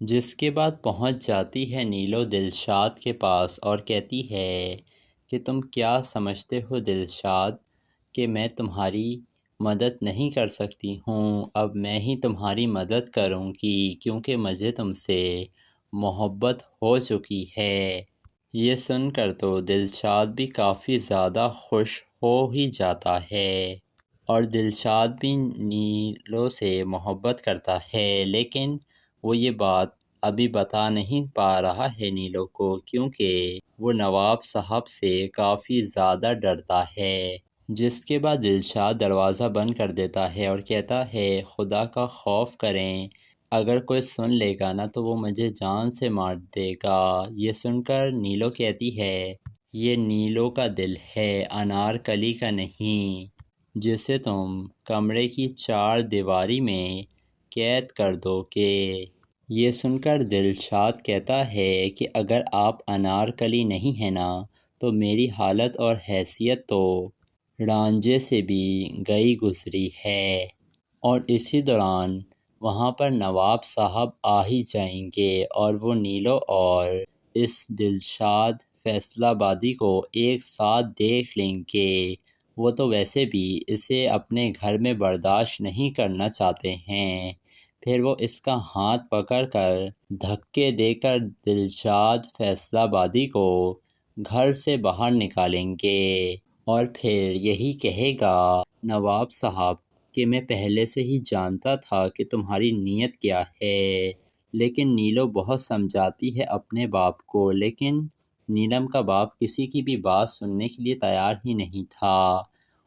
جس کے بعد پہنچ جاتی ہے نیلو دلشاد کے پاس اور کہتی ہے کہ تم کیا سمجھتے ہو دلشاد کہ میں تمہاری مدد نہیں کر سکتی ہوں، اب میں ہی تمہاری مدد کروں گی کیونکہ مجھے تم سے محبت ہو چکی ہے۔ یہ سن کر تو دلشاد بھی کافی زیادہ خوش ہو ہی جاتا ہے اور دلشاد بھی نیلو سے محبت کرتا ہے، لیکن وہ یہ بات ابھی بتا نہیں پا رہا ہے نیلو کو کیونکہ وہ نواب صاحب سے کافی زیادہ ڈرتا ہے۔ جس کے بعد دلشاد دروازہ بند کر دیتا ہے اور کہتا ہے خدا کا خوف کریں، اگر کوئی سن لے گا نا تو وہ مجھے جان سے مار دے گا۔ یہ سن کر نیلو کہتی ہے یہ نیلو کا دل ہے، انارکلی کا نہیں، جسے تم کمرے کی چار دیواری میں قید کر دو گے۔ یہ سن کر دلشاد کہتا ہے کہ اگر آپ انارکلی نہیں ہیں نا تو میری حالت اور حیثیت تو رانجھے سے بھی گئی گزری ہے، اور اسی دوران وہاں پر نواب صاحب آ ہی جائیں گے اور وہ نیلو اور اس دلشاد فیصلہ بادی کو ایک ساتھ دیکھ لیں گے۔ وہ تو ویسے بھی اسے اپنے گھر میں برداشت نہیں کرنا چاہتے ہیں، پھر وہ اس کا ہاتھ پکڑ کر دھکے دے کر دلشاد فیصلہ بادی کو گھر سے باہر نکالیں گے اور پھر یہی کہے گا نواب صاحب کہ میں پہلے سے ہی جانتا تھا کہ تمہاری نیت کیا ہے۔ لیکن نیلو بہت سمجھاتی ہے اپنے باپ کو، لیکن نیلم کا باپ کسی کی بھی بات سننے کے لیے تیار ہی نہیں تھا،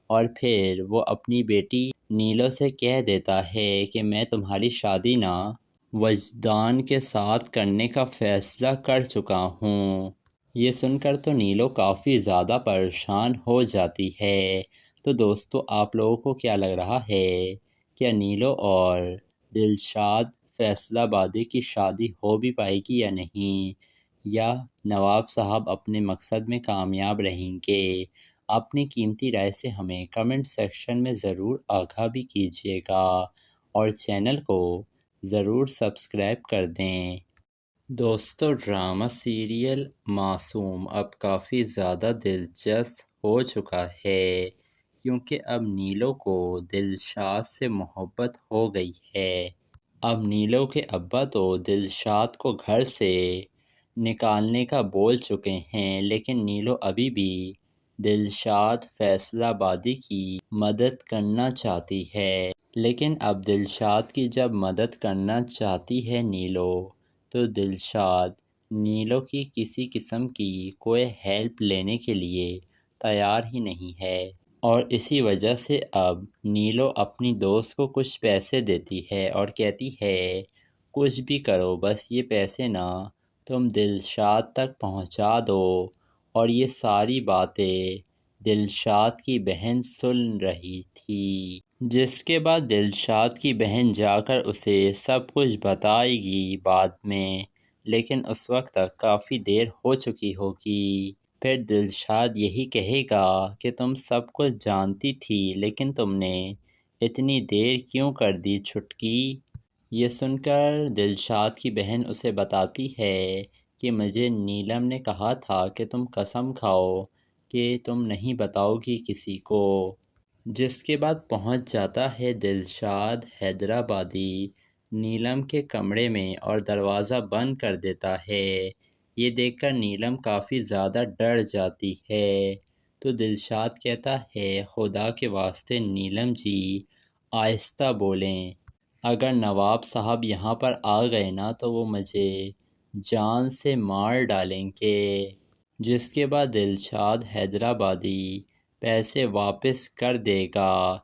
اور پھر وہ اپنی بیٹی نیلو سے کہہ دیتا ہے کہ میں تمہاری شادی نا وجدان کے ساتھ کرنے کا فیصلہ کر چکا ہوں۔ یہ سن کر تو نیلو کافی زیادہ پریشان ہو جاتی ہے۔ تو دوستو آپ لوگوں کو کیا لگ رہا ہے، کیا نیلو اور دلشاد فیصلہ بادی کی شادی ہو بھی پائے گی یا نہیں، یا نواب صاحب اپنے مقصد میں کامیاب رہیں گے؟ اپنی قیمتی رائے سے ہمیں کمنٹ سیکشن میں ضرور آگاہ بھی کیجیے گا اور چینل کو ضرور سبسکرائب کر دیں۔ دوستو ڈرامہ سیریل معصوم اب کافی زیادہ دلچسپ ہو چکا ہے کیونکہ اب نیلو کو دلشاد سے محبت ہو گئی ہے۔ اب نیلو کے ابا تو دلشاد کو گھر سے نکالنے کا بول چکے ہیں، لیکن نیلو ابھی بھی دلشاد فیصلہ بادی کی مدد کرنا چاہتی ہے۔ لیکن اب دلشاد کی جب مدد کرنا چاہتی ہے نیلو، تو دلشاد نیلو کی کسی قسم کی کوئی ہیلپ لینے کے لیے تیار ہی نہیں ہے، اور اسی وجہ سے اب نیلو اپنی دوست کو کچھ پیسے دیتی ہے اور کہتی ہے کچھ بھی کرو بس یہ پیسے نا تم دلشاد تک پہنچا دو، اور یہ ساری باتیں دلشاد کی بہن سن رہی تھی۔ جس کے بعد دلشاد کی بہن جا کر اسے سب کچھ بتائے گی بعد میں، لیکن اس وقت تک کافی دیر ہو چکی ہوگی۔ پھر دلشاد یہی کہے گا کہ تم سب کچھ جانتی تھی لیکن تم نے اتنی دیر کیوں کر دی چھٹکی؟ یہ سن کر دلشاد کی بہن اسے بتاتی ہے کہ مجھے نیلم نے کہا تھا کہ تم قسم کھاؤ کہ تم نہیں بتاؤ گی کسی کو۔ جس کے بعد پہنچ جاتا ہے دلشاد حیدرآبادی نیلم کے کمرے میں اور دروازہ بند کر دیتا ہے۔ یہ دیکھ کر نیلم کافی زیادہ ڈر جاتی ہے، تو دلشاد کہتا ہے خدا کے واسطے نیلم جی آہستہ بولیں، اگر نواب صاحب یہاں پر آ گئے نا تو وہ مجھے جان سے مار ڈالیں گے۔ جس کے بعد دلشاد حیدرآبادی پیسے واپس کر دے گا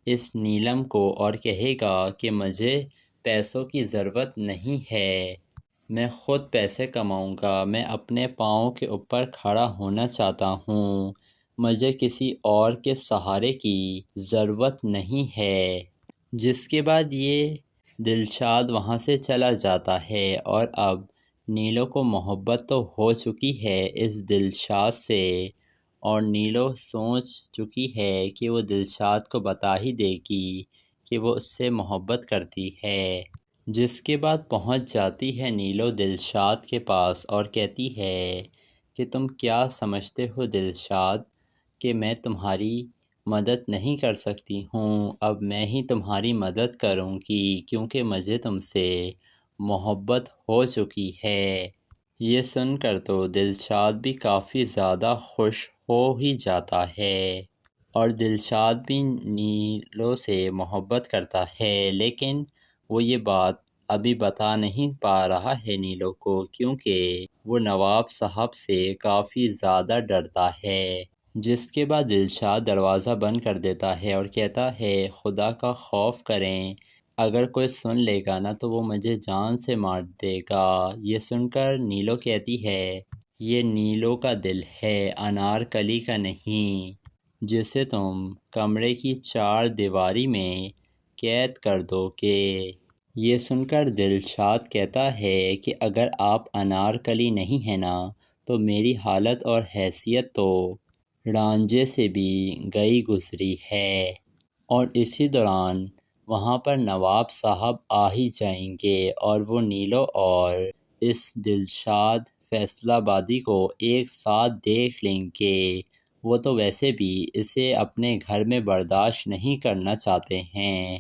اس نیلم کو اور کہے گا کہ مجھے پیسوں کی ضرورت نہیں ہے، میں خود پیسے کماؤں گا، میں اپنے پاؤں کے اوپر کھڑا ہونا چاہتا ہوں، مجھے کسی اور کے سہارے کی ضرورت نہیں ہے۔ جس کے بعد یہ دلشاد وہاں سے چلا جاتا ہے، اور اب نیلو کو محبت تو ہو چکی ہے اس دلشاد سے، اور نیلو سوچ چکی ہے کہ وہ دلشاد کو بتا ہی دے گی کہ وہ اس سے محبت کرتی ہے۔ جس کے بعد پہنچ جاتی ہے نیلو دلشاد کے پاس اور کہتی ہے کہ تم کیا سمجھتے ہو دلشاد کہ میں تمہاری مدد نہیں کر سکتی ہوں، اب میں ہی تمہاری مدد کروں گی کیونکہ مجھے تم سے محبت ہو چکی ہے۔ یہ سن کر تو دلشاد بھی کافی زیادہ خوش ہو ہی جاتا ہے اور دلشاد بھی نیلو سے محبت کرتا ہے، لیکن وہ یہ بات ابھی بتا نہیں پا رہا ہے نیلو کو کیونکہ وہ نواب صاحب سے کافی زیادہ ڈرتا ہے۔ جس کے بعد دلشاد دروازہ بند کر دیتا ہے اور کہتا ہے خدا کا خوف کریں، اگر کوئی سن لے گا نا تو وہ مجھے جان سے مار دے گا۔ یہ سن کر نیلو کہتی ہے یہ نیلو کا دل ہے، انارکلی کا نہیں، جسے تم کمرے کی چار دیواری میں قید کر دو گے۔ یہ سن کر دلشاد کہتا ہے کہ اگر آپ انارکلی نہیں ہیں نا تو میری حالت اور حیثیت تو رانجھے سے بھی گئی گزری ہے، اور اسی دوران وہاں پر نواب صاحب آ ہی جائیں گے اور وہ نیلو اور اس دلشاد فیصلہ بادی کو ایک ساتھ دیکھ لیں گے۔ وہ تو ویسے بھی اسے اپنے گھر میں برداشت نہیں کرنا چاہتے ہیں،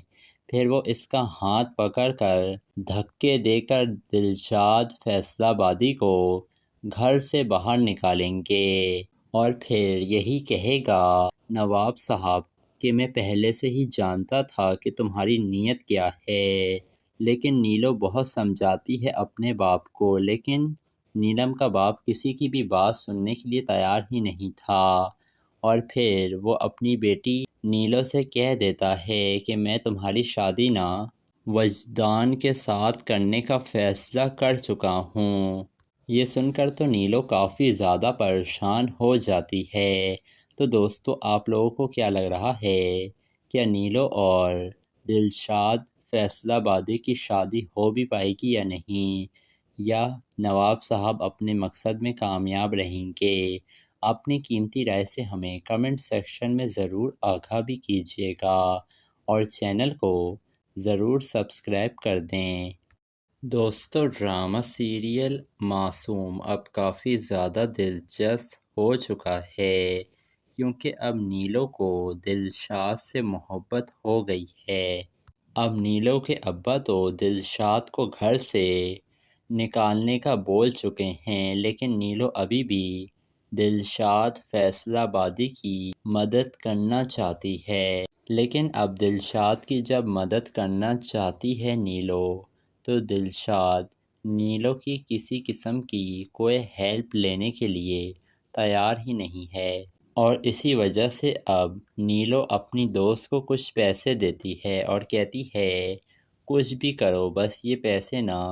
پھر وہ اس کا ہاتھ پکڑ کر دھکے دے کر دلشاد فیصلہ بادی کو گھر سے باہر نکالیں گے اور پھر یہی کہے گا نواب صاحب کہ میں پہلے سے ہی جانتا تھا کہ تمہاری نیت کیا ہے، لیکن نیلو بہت سمجھاتی ہے اپنے باپ کو، لیکن نیلم کا باپ کسی کی بھی بات سننے کے لیے تیار ہی نہیں تھا، اور پھر وہ اپنی بیٹی نیلو سے کہہ دیتا ہے کہ میں تمہاری شادی نا وجدان کے ساتھ کرنے کا فیصلہ کر چکا ہوں۔ یہ سن کر تو نیلو کافی زیادہ پریشان ہو جاتی ہے۔ تو دوستو آپ لوگوں کو کیا لگ رہا ہے، کیا نیلو اور دلشاد فیصلہ بادی کی شادی ہو بھی پائے گی یا نہیں، یا نواب صاحب اپنے مقصد میں کامیاب رہیں گے؟ اپنی قیمتی رائے سے ہمیں کمنٹ سیکشن میں ضرور آگاہ بھی کیجیے گا اور چینل کو ضرور سبسکرائب کر دیں۔ دوستو ڈرامہ سیریل معصوم اب کافی زیادہ دلچسپ ہو چکا ہے کیونکہ اب نیلو کو دلشاد سے محبت ہو گئی ہے۔ اب نیلو کے ابا تو دلشاد کو گھر سے نکالنے کا بول چکے ہیں، لیکن نیلو ابھی بھی دلشاد فیصلہ بادی کی مدد کرنا چاہتی ہے، لیکن اب دلشاد کی جب مدد کرنا چاہتی ہے نیلو تو دلشاد نیلو کی کسی قسم کی کوئی ہیلپ لینے کے لیے تیار ہی نہیں ہے، اور اسی وجہ سے اب نیلو اپنی دوست کو کچھ پیسے دیتی ہے اور کہتی ہے کچھ بھی کرو بس یہ پیسے نا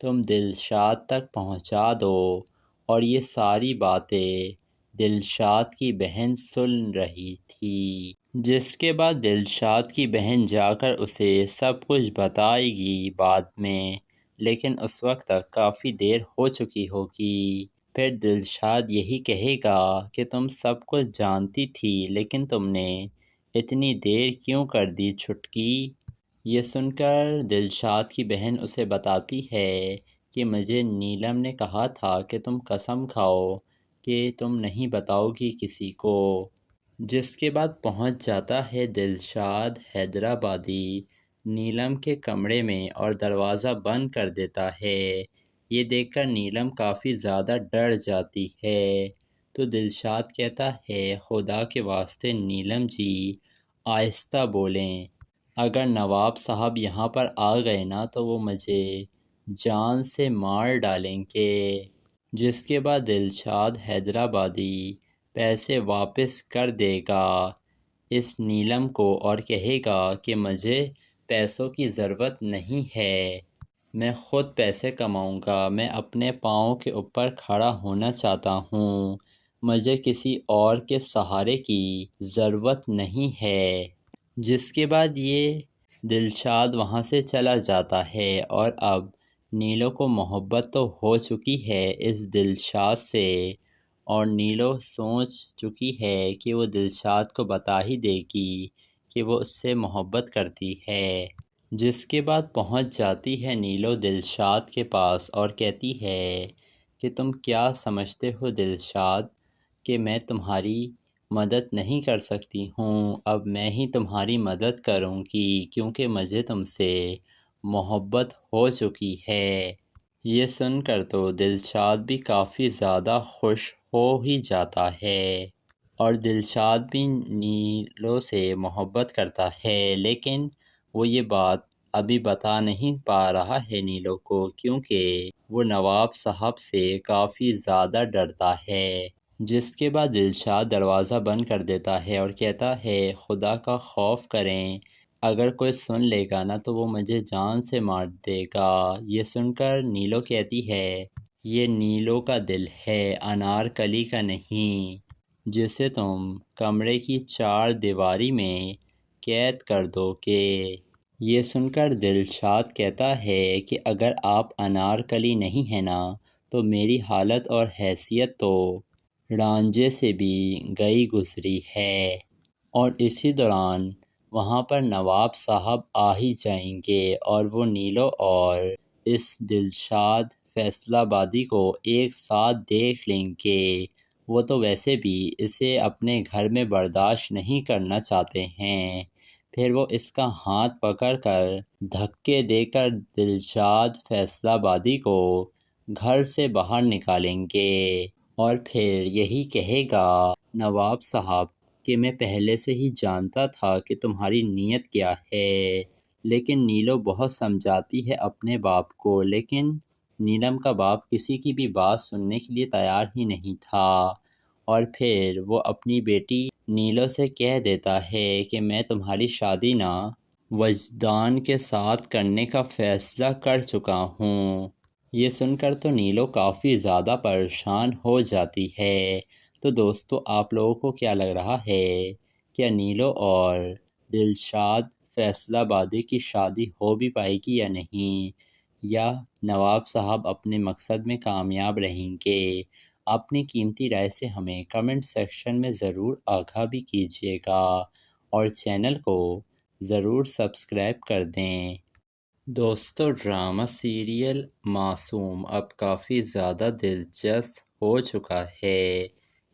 تم دلشاد تک پہنچا دو، اور یہ ساری باتیں دلشاد کی بہن سن رہی تھی، جس کے بعد دلشاد کی بہن جا کر اسے سب کچھ بتائے گی بعد میں، لیکن اس وقت تک کافی دیر ہو چکی ہوگی۔ پھر دلشاد یہی کہے گا کہ تم سب کچھ جانتی تھی لیکن تم نے اتنی دیر کیوں کر دی چھٹکی؟ یہ سن کر دلشاد کی بہن اسے بتاتی ہے کہ مجھے نیلم نے کہا تھا کہ تم قسم کھاؤ کہ تم نہیں بتاؤ گی کسی کو۔ جس کے بعد پہنچ جاتا ہے دلشاد حیدرآبادی نیلم کے کمرے میں اور دروازہ بند کر دیتا ہے۔ یہ دیکھ کر نیلم کافی زیادہ ڈر جاتی ہے، تو دلشاد کہتا ہے خدا کے واسطے نیلم جی آہستہ بولیں، اگر نواب صاحب یہاں پر آ گئے نا تو وہ مجھے جان سے مار ڈالیں گے۔ جس کے بعد دلشاد حیدرآبادی پیسے واپس کر دے گا اس نیلم کو اور کہے گا کہ مجھے پیسوں کی ضرورت نہیں ہے، میں خود پیسے کماؤں گا، میں اپنے پاؤں کے اوپر کھڑا ہونا چاہتا ہوں، مجھے کسی اور کے سہارے کی ضرورت نہیں ہے۔ جس کے بعد یہ دلشاد وہاں سے چلا جاتا ہے، اور اب نیلو کو محبت تو ہو چکی ہے اس دلشاد سے، اور نیلو سوچ چکی ہے کہ وہ دلشاد کو بتا ہی دے گی کہ وہ اس سے محبت کرتی ہے، جس کے بعد پہنچ جاتی ہے نیلو دلشاد کے پاس اور کہتی ہے کہ تم کیا سمجھتے ہو دلشاد کہ میں تمہاری مدد نہیں کر سکتی ہوں، اب میں ہی تمہاری مدد کروں گی کیونکہ مجھے تم سے محبت ہو چکی ہے۔ یہ سن کر تو دلشاد بھی کافی زیادہ خوش ہو ہی جاتا ہے اور دلشاد بھی نیلو سے محبت کرتا ہے، لیکن وہ یہ بات ابھی بتا نہیں پا رہا ہے نیلو کو کیونکہ وہ نواب صاحب سے کافی زیادہ ڈرتا ہے۔ جس کے بعد دلشاد دروازہ بند کر دیتا ہے اور کہتا ہے خدا کا خوف کریں، اگر کوئی سن لے گا نا تو وہ مجھے جان سے مار دے گا۔ یہ سن کر نیلو کہتی ہے یہ نیلو کا دل ہے، انارکلی کا نہیں، جسے تم کمرے کی چار دیواری میں قید کر دو گے۔ یہ سن کر دلشاد کہتا ہے کہ اگر آپ انارکلی نہیں ہیں نا تو میری حالت اور حیثیت تو رانجھے سے بھی گئی گزری ہے، اور اسی دوران وہاں پر نواب صاحب آ ہی جائیں گے اور وہ نیلو اور اس دلشاد فیصلہ بادی کو ایک ساتھ دیکھ لیں گے۔ وہ تو ویسے بھی اسے اپنے گھر میں برداشت نہیں کرنا چاہتے ہیں، پھر وہ اس کا ہاتھ پکڑ کر دھکے دے کر دلشاد فیصلہ بادی کو گھر سے باہر نکالیں گے اور پھر یہی کہے گا نواب صاحب کہ میں پہلے سے ہی جانتا تھا کہ تمہاری نیت کیا ہے، لیکن نیلو بہت سمجھاتی ہے اپنے باپ کو، لیکن نیلم کا باپ کسی کی بھی بات سننے کے لیے تیار ہی نہیں تھا، اور پھر وہ اپنی بیٹی نیلو سے کہہ دیتا ہے کہ میں تمہاری شادی نا وجدان کے ساتھ کرنے کا فیصلہ کر چکا ہوں۔ یہ سن کر تو نیلو کافی زیادہ پریشان ہو جاتی ہے۔ تو دوستو آپ لوگوں کو کیا لگ رہا ہے، کیا نیلو اور دلشاد فیصلہ بادی کی شادی ہو بھی پائے گی یا نہیں، یا نواب صاحب اپنے مقصد میں کامیاب رہیں گے؟ اپنی قیمتی رائے سے ہمیں کمنٹ سیکشن میں ضرور آگاہ بھی کیجیے گا اور چینل کو ضرور سبسکرائب کر دیں۔ دوستو ڈرامہ سیریل معصوم اب کافی زیادہ دلچسپ ہو چکا ہے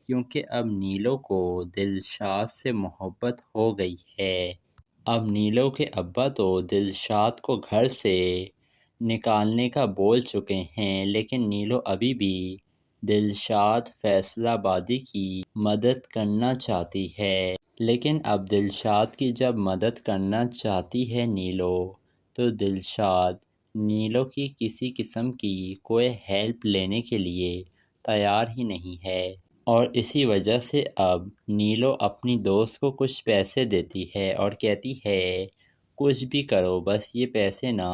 کیونکہ اب نیلو کو دلشاد سے محبت ہو گئی ہے۔ اب نیلو کے ابا تو دلشاد کو گھر سے نکالنے کا بول چکے ہیں، لیکن نیلو ابھی بھی دلشاد فیصلہ بادی کی مدد کرنا چاہتی ہے، لیکن اب دلشاد کی جب مدد کرنا چاہتی ہے نیلو تو دلشاد نیلو کی کسی قسم کی کوئی ہیلپ لینے کے لیے تیار ہی نہیں ہے، اور اسی وجہ سے اب نیلو اپنی دوست کو کچھ پیسے دیتی ہے اور کہتی ہے کچھ بھی کرو بس یہ پیسے نا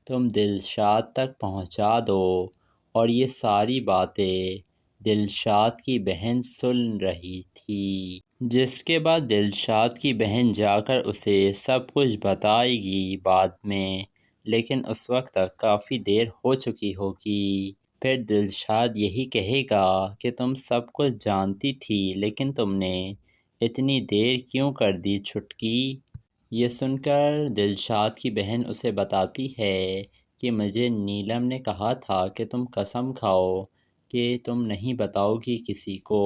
تم دلشاد تک پہنچا دو، اور یہ ساری باتیں دلشاد کی بہن سن رہی تھی، جس کے بعد دلشاد کی بہن جا کر اسے سب کچھ بتائے گی بعد میں، لیکن اس وقت تک کافی دیر ہو چکی ہوگی۔ پھر دلشاد یہی کہے گا کہ تم سب کچھ جانتی تھی لیکن تم نے اتنی دیر کیوں کر دی چھٹکی؟ یہ سن کر دلشاد کی بہن اسے بتاتی ہے کہ مجھے نیلم نے کہا تھا کہ تم قسم کھاؤ کہ تم نہیں بتاؤ گی کسی کو۔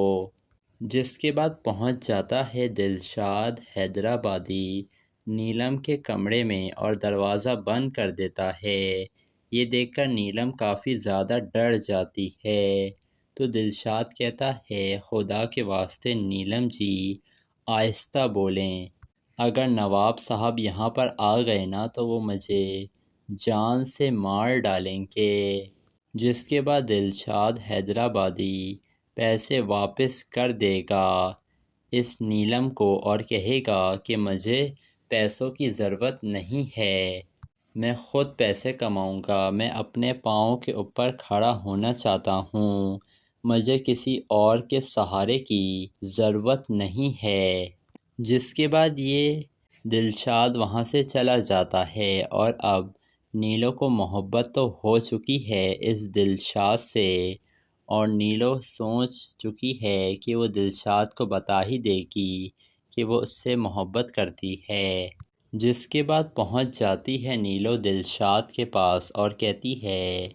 جس کے بعد پہنچ جاتا ہے دلشاد حیدرآبادی نیلم کے کمرے میں اور دروازہ بند کر دیتا ہے۔ یہ دیکھ کر نیلم کافی زیادہ ڈر جاتی ہے، تو دلشاد کہتا ہے خدا کے واسطے نیلم جی آہستہ بولیں، اگر نواب صاحب یہاں پر آ گئے نا تو وہ مجھے جان سے مار ڈالیں گے۔ جس کے بعد دلشاد حیدرآبادی پیسے واپس کر دے گا اس نیلم کو اور کہے گا کہ مجھے پیسوں کی ضرورت نہیں ہے، میں خود پیسے کماؤں گا، میں اپنے پاؤں کے اوپر کھڑا ہونا چاہتا ہوں، مجھے کسی اور کے سہارے کی ضرورت نہیں ہے۔ جس کے بعد یہ دلشاد وہاں سے چلا جاتا ہے، اور اب نیلو کو محبت تو ہو چکی ہے اس دلشاد سے، اور نیلو سوچ چکی ہے کہ وہ دلشاد کو بتا ہی دے گی کہ وہ اس سے محبت کرتی ہے، جس کے بعد پہنچ جاتی ہے نیلو دلشاد کے پاس اور کہتی ہے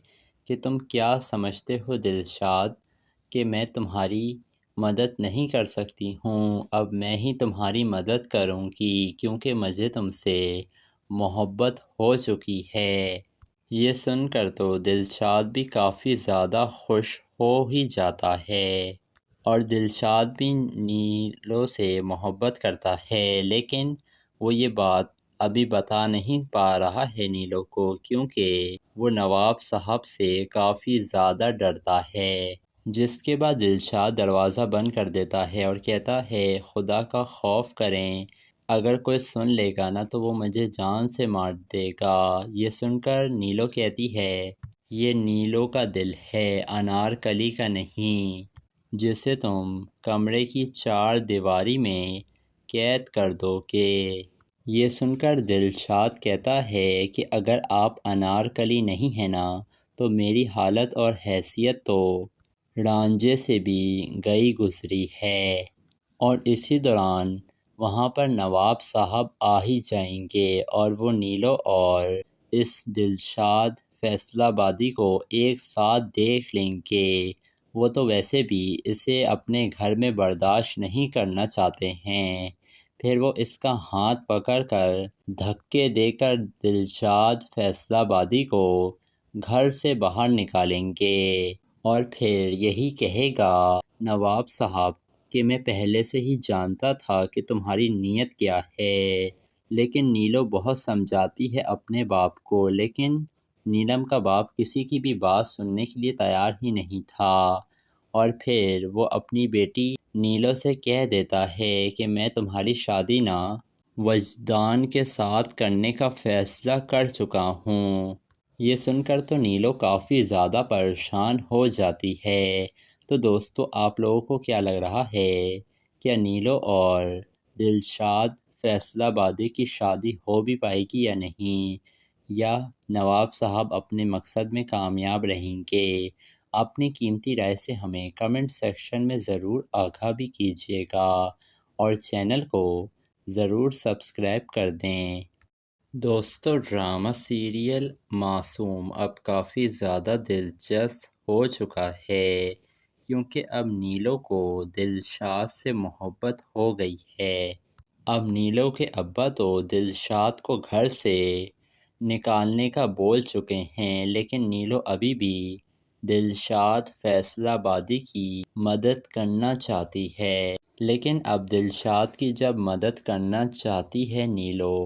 کہ تم کیا سمجھتے ہو دلشاد کہ میں تمہاری مدد نہیں کر سکتی ہوں، اب میں ہی تمہاری مدد کروں گی کیونکہ مجھے تم سے محبت ہو چکی ہے۔ یہ سن کر تو دلشاد بھی کافی زیادہ خوش ہو ہی جاتا ہے اور دلشاد بھی نیلو سے محبت کرتا ہے، لیکن وہ یہ بات ابھی بتا نہیں پا رہا ہے نیلو کو کیونکہ وہ نواب صاحب سے کافی زیادہ ڈرتا ہے۔ جس کے بعد دلشاد دروازہ بند کر دیتا ہے اور کہتا ہے خدا کا خوف کریں، اگر کوئی سن لے گا نا تو وہ مجھے جان سے مار دے گا۔ یہ سن کر نیلو کہتی ہے یہ نیلو کا دل ہے، انارکلی کا نہیں، جسے تم کمرے کی چار دیواری میں قید کر دو گے۔ یہ سن کر دلشاد کہتا ہے کہ اگر آپ انارکلی نہیں ہیں نا تو میری حالت اور حیثیت تو رانجھے سے بھی گئی گزری ہے، اور اسی دوران وہاں پر نواب صاحب آ ہی جائیں گے اور وہ نیلو اور اس دلشاد فیصلہ آبادی کو ایک ساتھ دیکھ لیں گے۔ وہ تو ویسے بھی اسے اپنے گھر میں برداشت نہیں کرنا چاہتے ہیں، پھر وہ اس کا ہاتھ پکڑ کر دھکے دے کر دلشاد فیصلہ آبادی کو گھر سے باہر نکالیں گے اور پھر یہی کہے گا نواب صاحب کہ میں پہلے سے ہی جانتا تھا کہ تمہاری نیت کیا ہے، لیکن نیلو بہت سمجھاتی ہے اپنے باپ کو، لیکن نیلم کا باپ کسی کی بھی بات سننے کے لیے تیار ہی نہیں تھا، اور پھر وہ اپنی بیٹی نیلو سے کہہ دیتا ہے کہ میں تمہاری شادی نا وجدان کے ساتھ کرنے کا فیصلہ کر چکا ہوں۔ یہ سن کر تو نیلو کافی زیادہ پریشان ہو جاتی ہے۔ تو دوستو آپ لوگوں کو کیا لگ رہا ہے، کیا نیلو اور دلشاد فیصلہ آبادی کی شادی ہو بھی پائے گی یا نہیں، یا نواب صاحب اپنے مقصد میں کامیاب رہیں گے؟ اپنی قیمتی رائے سے ہمیں کمنٹ سیکشن میں ضرور آگاہ بھی کیجیے گا اور چینل کو ضرور سبسکرائب کر دیں۔ دوستو ڈرامہ سیریل معصوم اب کافی زیادہ دلچسپ ہو چکا ہے کیونکہ اب نیلو کو دلشاد سے محبت ہو گئی ہے۔ اب نیلو کے ابا تو دلشاد کو گھر سے نکالنے کا بول چکے ہیں، لیکن نیلو ابھی بھی دلشاد فیصلہ آبادی کی مدد کرنا چاہتی ہے، لیکن اب دلشاد کی جب مدد کرنا چاہتی ہے نیلو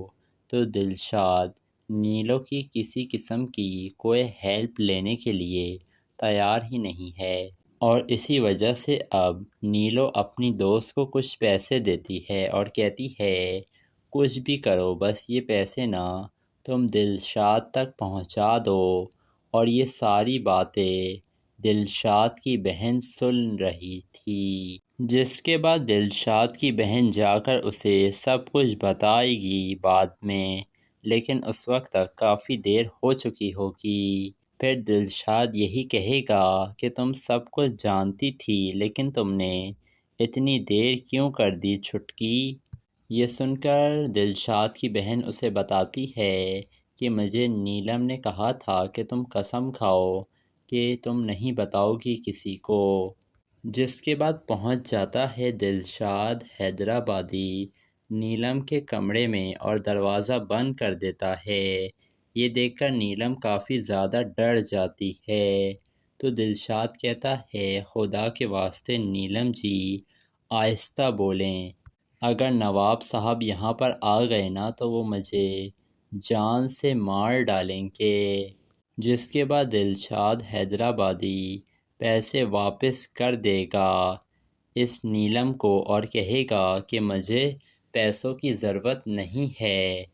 تو دلشاد نیلو کی کسی قسم کی کوئی ہیلپ لینے کے لیے تیار ہی نہیں ہے، اور اسی وجہ سے اب نیلو اپنی دوست کو کچھ پیسے دیتی ہے اور کہتی ہے کچھ بھی کرو بس یہ پیسے نا تم دلشاد تک پہنچا دو، اور یہ ساری باتیں دلشاد کی بہن سن رہی تھی، جس کے بعد دلشاد کی بہن جا کر اسے سب کچھ بتائے گی بعد میں، لیکن اس وقت تک کافی دیر ہو چکی ہوگی۔ پھر دلشاد یہی کہے گا کہ تم سب کچھ جانتی تھی لیکن تم نے اتنی دیر کیوں کر دی چھٹکی؟ یہ سن کر دلشاد کی بہن اسے بتاتی ہے کہ مجھے نیلم نے کہا تھا کہ تم قسم کھاؤ کہ تم نہیں بتاؤ گی کسی کو۔ جس کے بعد پہنچ جاتا ہے دلشاد حیدرآبادی نیلم کے کمرے میں اور دروازہ بند کر دیتا ہے۔ یہ دیکھ کر نیلم کافی زیادہ ڈر جاتی ہے، تو دلشاد کہتا ہے خدا کے واسطے نیلم جی آہستہ بولیں، اگر نواب صاحب یہاں پر آ گئے نا تو وہ مجھے جان سے مار ڈالیں گے۔ جس کے بعد دلشاد حیدرآبادی پیسے واپس کر دے گا اس نیلم کو اور کہے گا کہ مجھے پیسوں کی ضرورت نہیں ہے،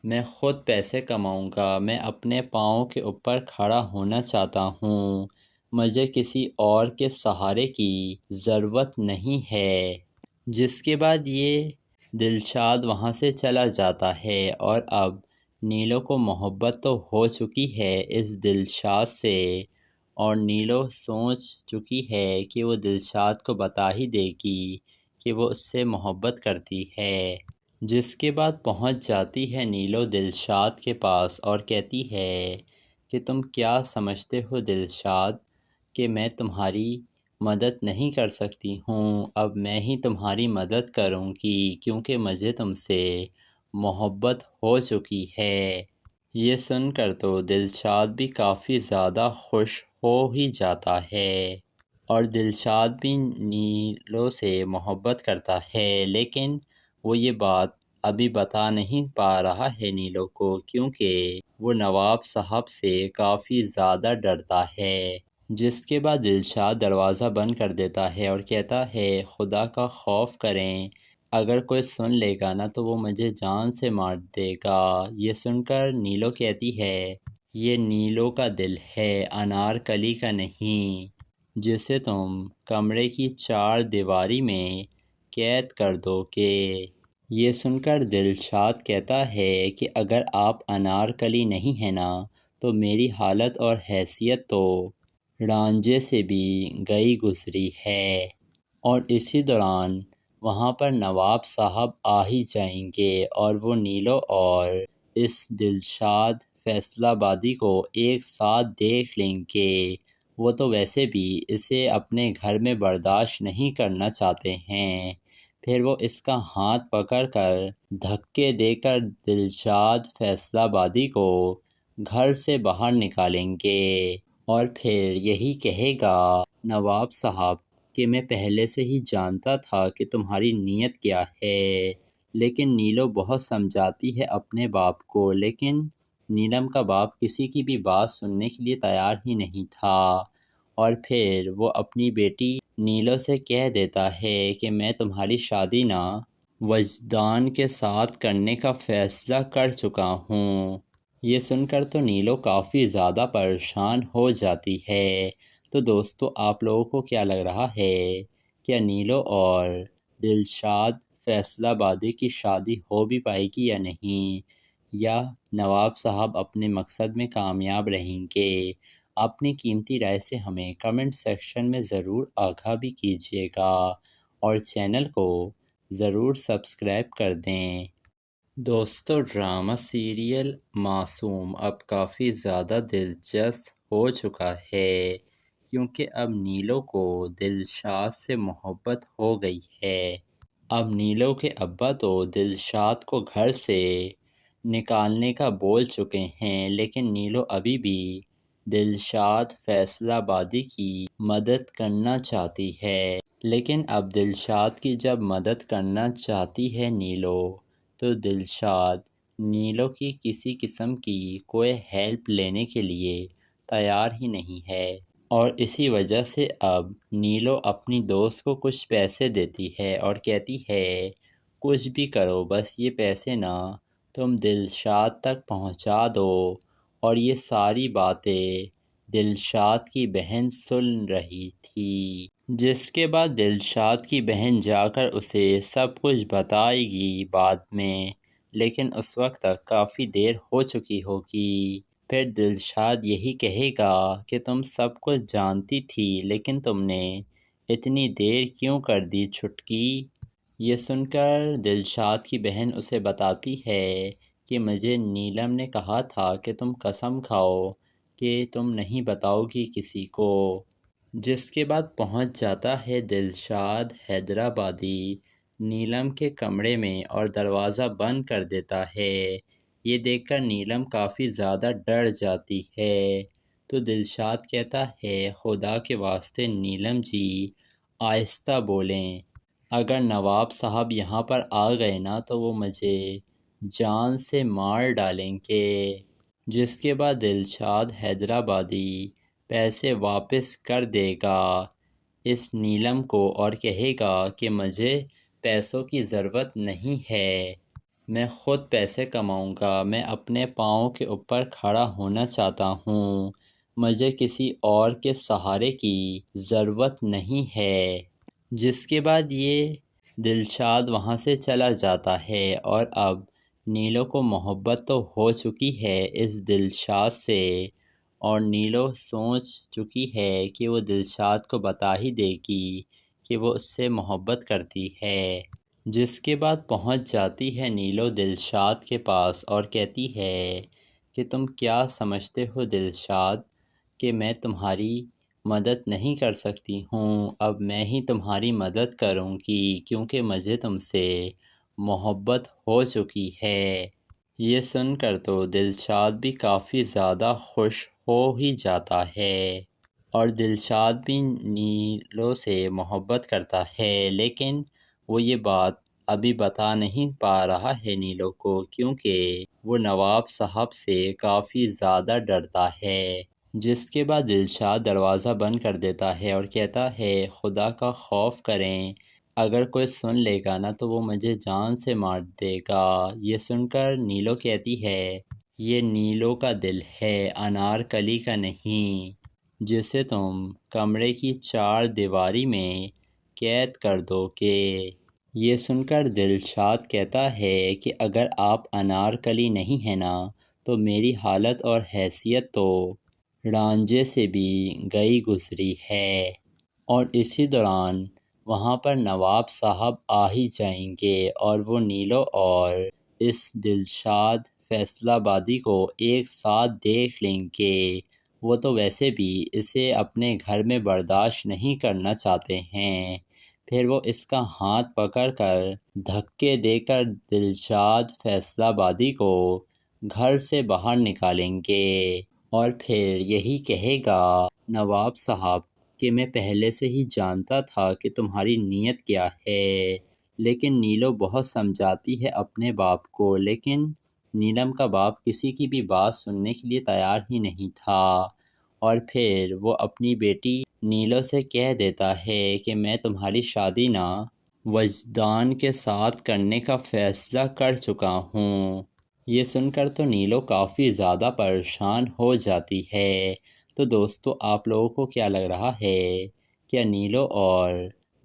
میں خود پیسے کماؤں گا، میں اپنے پاؤں کے اوپر کھڑا ہونا چاہتا ہوں، مجھے کسی اور کے سہارے کی ضرورت نہیں ہے۔ جس کے بعد یہ دلشاد وہاں سے چلا جاتا ہے، اور اب نیلو کو محبت تو ہو چکی ہے اس دلشاد سے، اور نیلو سوچ چکی ہے کہ وہ دلشاد کو بتا ہی دے گی کہ وہ اس سے محبت کرتی ہے، جس کے بعد پہنچ جاتی ہے نیلو دلشاد کے پاس اور کہتی ہے کہ تم کیا سمجھتے ہو دلشاد کہ میں تمہاری مدد نہیں کر سکتی ہوں، اب میں ہی تمہاری مدد کروں گی کیونکہ مجھے تم سے محبت ہو چکی ہے۔ یہ سن کر تو دلشاد بھی کافی زیادہ خوش ہو ہی جاتا ہے اور دلشاد بھی نیلو سے محبت کرتا ہے، لیکن وہ یہ بات ابھی بتا نہیں پا رہا ہے نیلو کو کیونکہ وہ نواب صاحب سے کافی زیادہ ڈرتا ہے۔ جس کے بعد دلشاد دروازہ بند کر دیتا ہے اور کہتا ہے خدا کا خوف کریں، اگر کوئی سن لے گا نا تو وہ مجھے جان سے مار دے گا۔ یہ سن کر نیلو کہتی ہے یہ نیلو کا دل ہے، انارکلی کا نہیں، جسے تم کمرے کی چار دیواری میں قید کر دو گے۔ یہ سن کر دلشاد کہتا ہے کہ اگر آپ انارکلی نہیں ہیں نا تو میری حالت اور حیثیت تو رانجھے سے بھی گئی گزری ہے، اور اسی دوران وہاں پر نواب صاحب آ ہی جائیں گے اور وہ نیلو اور اس دلشاد فیصلہ آبادی کو ایک ساتھ دیکھ لیں گے۔ وہ تو ویسے بھی اسے اپنے گھر میں برداشت نہیں کرنا چاہتے ہیں، پھر وہ اس کا ہاتھ پکڑ کر دھکے دے کر دلشاد فیصلہ آبادی کو گھر سے باہر نکالیں گے اور پھر یہی کہے گا نواب صاحب کہ میں پہلے سے ہی جانتا تھا کہ تمہاری نیت کیا ہے، لیکن نیلو بہت سمجھاتی ہے اپنے باپ کو، لیکن نیلم کا باپ کسی کی بھی بات سننے کے لیے تیار ہی نہیں تھا، اور پھر وہ اپنی بیٹی نیلو سے کہہ دیتا ہے کہ میں تمہاری شادی نا وجدان کے ساتھ کرنے کا فیصلہ کر چکا ہوں۔ یہ سن کر تو نیلو کافی زیادہ پریشان ہو جاتی ہے۔ تو دوستو آپ لوگوں کو کیا لگ رہا ہے، کیا نیلو اور دلشاد فیصلہ آبادی کی شادی ہو بھی پائے گی یا نہیں، یا نواب صاحب اپنے مقصد میں کامیاب رہیں گے؟ اپنی قیمتی رائے سے ہمیں کمنٹ سیکشن میں ضرور آگاہ بھی کیجیے گا اور چینل کو ضرور سبسکرائب کر دیں۔ دوستو ڈرامہ سیریل معصوم اب کافی زیادہ دلچسپ ہو چکا ہے کیونکہ اب نیلو کو دلشاد سے محبت ہو گئی ہے۔ اب نیلو کے ابا تو دلشاد کو گھر سے نکالنے کا بول چکے ہیں، لیکن نیلو ابھی بھی دلشاد فیصلہ آبادی کی مدد کرنا چاہتی ہے، لیکن اب دلشاد کی جب مدد کرنا چاہتی ہے نیلو تو دلشاد نیلو کی کسی قسم کی کوئی ہیلپ لینے کے لیے تیار ہی نہیں ہے، اور اسی وجہ سے اب نیلو اپنی دوست کو کچھ پیسے دیتی ہے اور کہتی ہے کچھ بھی کرو بس یہ پیسے نا تم دلشاد تک پہنچا دو، اور یہ ساری باتیں دلشاد کی بہن سن رہی تھی۔ جس کے بعد دلشاد کی بہن جا کر اسے سب کچھ بتائے گی بعد میں، لیکن اس وقت تک کافی دیر ہو چکی ہوگی۔ پھر دلشاد یہی کہے گا کہ تم سب کچھ جانتی تھی لیکن تم نے اتنی دیر کیوں کر دی چھٹکی؟ یہ سن کر دلشاد کی بہن اسے بتاتی ہے کہ مجھے نیلم نے کہا تھا کہ تم قسم کھاؤ کہ تم نہیں بتاؤ گی کسی کو۔ جس کے بعد پہنچ جاتا ہے دلشاد حیدرآبادی نیلم کے کمرے میں اور دروازہ بند کر دیتا ہے۔ یہ دیکھ کر نیلم کافی زیادہ ڈر جاتی ہے، تو دلشاد کہتا ہے خدا کے واسطے نیلم جی آہستہ بولیں، اگر نواب صاحب یہاں پر آ گئے نا تو وہ مجھے جان سے مار ڈالیں گے۔ جس کے بعد دلشاد حیدرآبادی پیسے واپس کر دے گا اس نیلم کو اور کہے گا کہ مجھے پیسوں کی ضرورت نہیں ہے، میں خود پیسے کماؤں گا، میں اپنے پاؤں کے اوپر کھڑا ہونا چاہتا ہوں، مجھے کسی اور کے سہارے کی ضرورت نہیں ہے۔ جس کے بعد یہ دلشاد وہاں سے چلا جاتا ہے، اور اب نیلو کو محبت تو ہو چکی ہے اس دلشاد سے، اور نیلو سوچ چکی ہے کہ وہ دلشاد کو بتا ہی دے گی کہ وہ اس سے محبت کرتی ہے، جس کے بعد پہنچ جاتی ہے نیلو دلشاد کے پاس اور کہتی ہے کہ تم کیا سمجھتے ہو دلشاد کہ میں تمہاری مدد نہیں کر سکتی ہوں؟ اب میں ہی تمہاری مدد کروں گی کیونکہ مجھے تم سے محبت ہو چکی ہے۔ یہ سن کر تو دلشاد بھی کافی زیادہ خوش ہو ہی جاتا ہے اور دلشاد بھی نیلو سے محبت کرتا ہے، لیکن وہ یہ بات ابھی بتا نہیں پا رہا ہے نیلو کو کیونکہ وہ نواب صاحب سے کافی زیادہ ڈرتا ہے۔ جس کے بعد دلشاد دروازہ بند کر دیتا ہے اور کہتا ہے خدا کا خوف کریں، اگر کوئی سن لے گا نا تو وہ مجھے جان سے مار دے گا۔ یہ سن کر نیلو کہتی ہے یہ نیلو کا دل ہے، انارکلی کا نہیں، جسے تم کمرے کی چار دیواری میں قید کر دو گے۔ یہ سن کر دلشاد کہتا ہے کہ اگر آپ انارکلی نہیں ہیں نا تو میری حالت اور حیثیت تو رانجھے سے بھی گئی گزری ہے۔ اور اسی دوران وہاں پر نواب صاحب آ ہی جائیں گے اور وہ نیلو اور اس دلشاد فیصلہ بادی کو ایک ساتھ دیکھ لیں گے۔ وہ تو ویسے بھی اسے اپنے گھر میں برداشت نہیں کرنا چاہتے ہیں، پھر وہ اس کا ہاتھ پکڑ کر دھکے دے کر دلشاد فیصلہ بادی کو گھر سے باہر نکالیں گے اور پھر یہی کہے گا نواب صاحب کہ میں پہلے سے ہی جانتا تھا کہ تمہاری نیت کیا ہے۔ لیکن نیلو بہت سمجھاتی ہے اپنے باپ کو، لیکن نیلم کا باپ کسی کی بھی بات سننے کے لیے تیار ہی نہیں تھا اور پھر وہ اپنی بیٹی نیلو سے کہہ دیتا ہے کہ میں تمہاری شادی نا وجدان کے ساتھ کرنے کا فیصلہ کر چکا ہوں۔ یہ سن کر تو نیلو کافی زیادہ پریشان ہو جاتی ہے۔ تو دوستو آپ لوگوں کو کیا لگ رہا ہے، کیا نیلو اور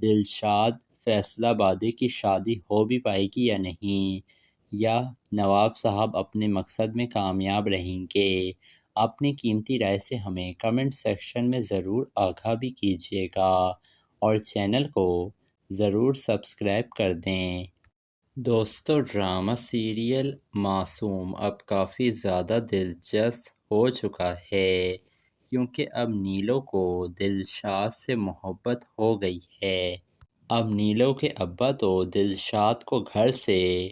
دلشاد فیصلہ بادی کی شادی ہو بھی پائے گی یا نہیں، یا نواب صاحب اپنے مقصد میں کامیاب رہیں گے؟ اپنی قیمتی رائے سے ہمیں کمنٹ سیکشن میں ضرور آگاہ بھی کیجیے گا اور چینل کو ضرور سبسکرائب کر دیں۔ دوستو ڈرامہ سیریل معصوم اب کافی زیادہ دلچسپ ہو چکا ہے کیونکہ اب نیلو کو دلشاد سے محبت ہو گئی ہے۔ اب نیلو کے ابا تو دلشاد کو گھر سے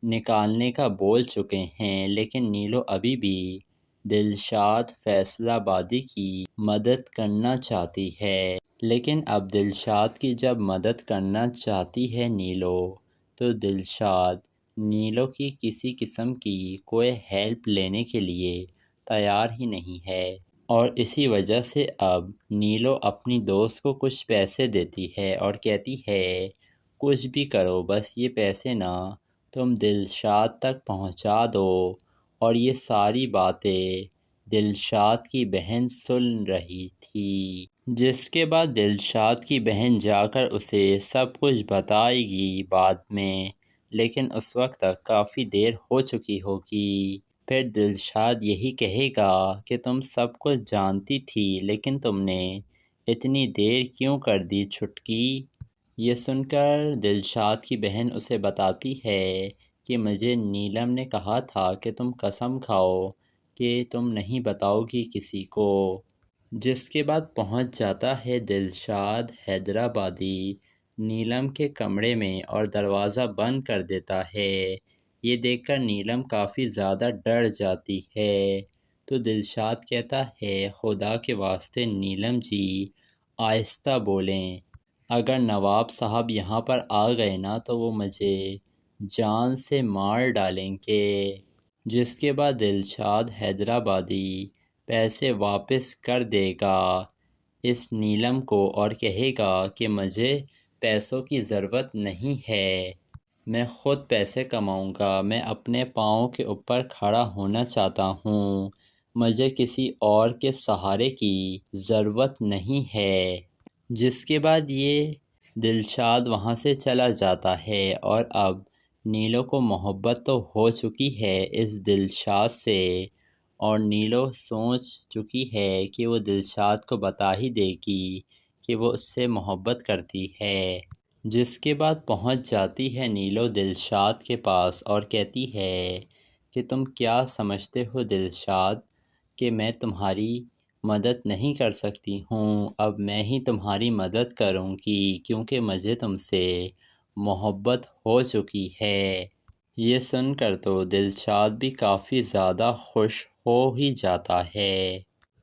نکالنے کا بول چکے ہیں، لیکن نیلو ابھی بھی دلشاد فیصلہ بادی کی مدد کرنا چاہتی ہے۔ لیکن اب دلشاد کی جب مدد کرنا چاہتی ہے نیلو تو دلشاد نیلو کی کسی قسم کی کوئی ہیلپ لینے کے لیے تیار ہی نہیں ہے اور اسی وجہ سے اب نیلو اپنی دوست کو کچھ پیسے دیتی ہے اور کہتی ہے کچھ بھی کرو بس یہ پیسے نا تم دلشاد تک پہنچا دو۔ اور یہ ساری باتیں دلشاد کی بہن سن رہی تھی، جس کے بعد دلشاد کی بہن جا کر اسے سب کچھ بتائے گی بعد میں، لیکن اس وقت تک کافی دیر ہو چکی ہوگی۔ پھر دلشاد یہی کہے گا کہ تم سب کچھ جانتی تھی لیکن تم نے اتنی دیر کیوں کر دی چھٹکی؟ یہ سن کر دلشاد کی بہن اسے بتاتی ہے کہ مجھے نیلم نے کہا تھا کہ تم قسم کھاؤ کہ تم نہیں بتاؤ گی کسی کو۔ جس کے بعد پہنچ جاتا ہے دلشاد حیدرآبادی نیلم کے کمرے میں اور دروازہ بند کر دیتا ہے۔ یہ دیکھ کر نیلم کافی زیادہ ڈر جاتی ہے تو دلشاد کہتا ہے خدا کے واسطے نیلم جی آہستہ بولیں، اگر نواب صاحب یہاں پر آ گئے نا تو وہ مجھے جان سے مار ڈالیں گے۔ جس کے بعد دلشاد حیدرآبادی پیسے واپس کر دے گا اس نیلم کو اور کہے گا کہ مجھے پیسوں کی ضرورت نہیں ہے، میں خود پیسے کماؤں گا، میں اپنے پاؤں کے اوپر کھڑا ہونا چاہتا ہوں، مجھے کسی اور کے سہارے کی ضرورت نہیں ہے۔ جس کے بعد یہ دلشاد وہاں سے چلا جاتا ہے اور اب نیلو کو محبت تو ہو چکی ہے اس دلشاد سے اور نیلو سوچ چکی ہے کہ وہ دلشاد کو بتا ہی دے گی کہ وہ اس سے محبت کرتی ہے۔ جس کے بعد پہنچ جاتی ہے نیلو دلشاد کے پاس اور کہتی ہے کہ تم کیا سمجھتے ہو دلشاد کہ میں تمہاری مدد نہیں کر سکتی ہوں، اب میں ہی تمہاری مدد کروں گی کیونکہ مجھے تم سے محبت ہو چکی ہے۔ یہ سن کر تو دلشاد بھی کافی زیادہ خوش ہو ہی جاتا ہے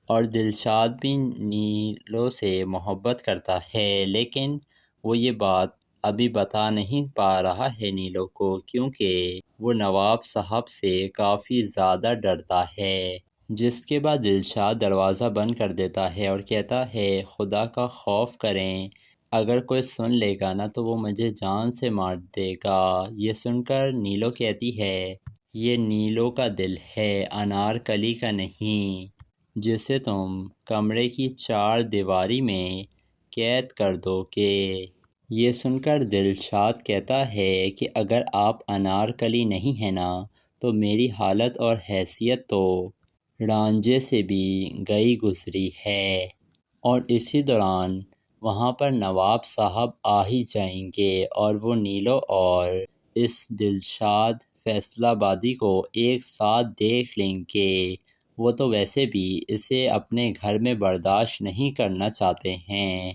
اور دلشاد بھی نیلو سے محبت کرتا ہے، لیکن وہ یہ بات ابھی بتا نہیں پا رہا ہے نیلو کو کیونکہ وہ نواب صاحب سے کافی زیادہ ڈرتا ہے۔ جس کے بعد دلشاد دروازہ بند کر دیتا ہے اور کہتا ہے خدا کا خوف کریں، اگر کوئی سن لے گا نا تو وہ مجھے جان سے مار دے گا۔ یہ سن کر نیلو کہتی ہے یہ نیلو کا دل ہے، انارکلی کا نہیں، جسے تم کمرے کی 4 دیواری میں قید کر دو گے۔ یہ سن کر دلشاد کہتا ہے کہ اگر آپ انارکلی نہیں ہیں نا تو میری حالت اور حیثیت تو رانجھے سے بھی گئی گزری ہے، اور اسی دوران وہاں پر نواب صاحب آ ہی جائیں گے اور وہ نیلو اور اس دلشاد فیصلہ بادی کو ایک ساتھ دیکھ لیں گے۔ وہ تو ویسے بھی اسے اپنے گھر میں برداشت نہیں کرنا چاہتے ہیں،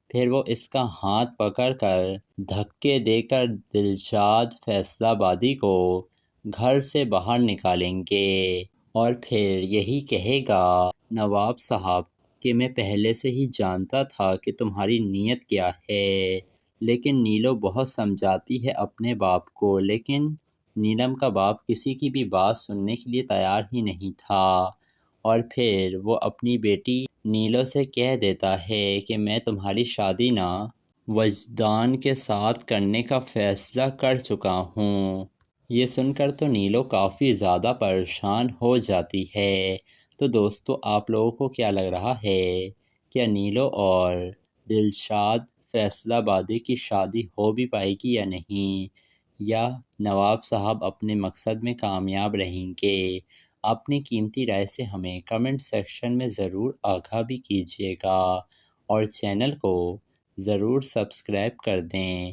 پھر وہ اس کا ہاتھ پکڑ کر دھکے دے کر دلشاد فیصلہ بادی کو گھر سے باہر نکالیں گے اور پھر یہی کہے گا نواب صاحب کہ میں پہلے سے ہی جانتا تھا کہ تمہاری نیت کیا ہے، لیکن نیلو بہت سمجھاتی ہے اپنے باپ کو، لیکن نیلم کا باپ کسی کی بھی بات سننے کے لیے تیار ہی نہیں تھا، اور پھر وہ اپنی بیٹی نیلو سے کہہ دیتا ہے کہ میں تمہاری شادی نا وجدان کے ساتھ کرنے کا فیصلہ کر چکا ہوں۔ یہ سن کر تو نیلو کافی زیادہ پریشان ہو جاتی ہے۔ تو دوستو آپ لوگوں کو کیا لگ رہا ہے، کیا نیلو اور دلشاد فیصلہ بادی کی شادی ہو بھی پائے گی یا نہیں، یا نواب صاحب اپنے مقصد میں کامیاب رہیں گے؟ اپنی قیمتی رائے سے ہمیں کمنٹ سیکشن میں ضرور آگاہ بھی کیجیے گا اور چینل کو ضرور سبسکرائب کر دیں۔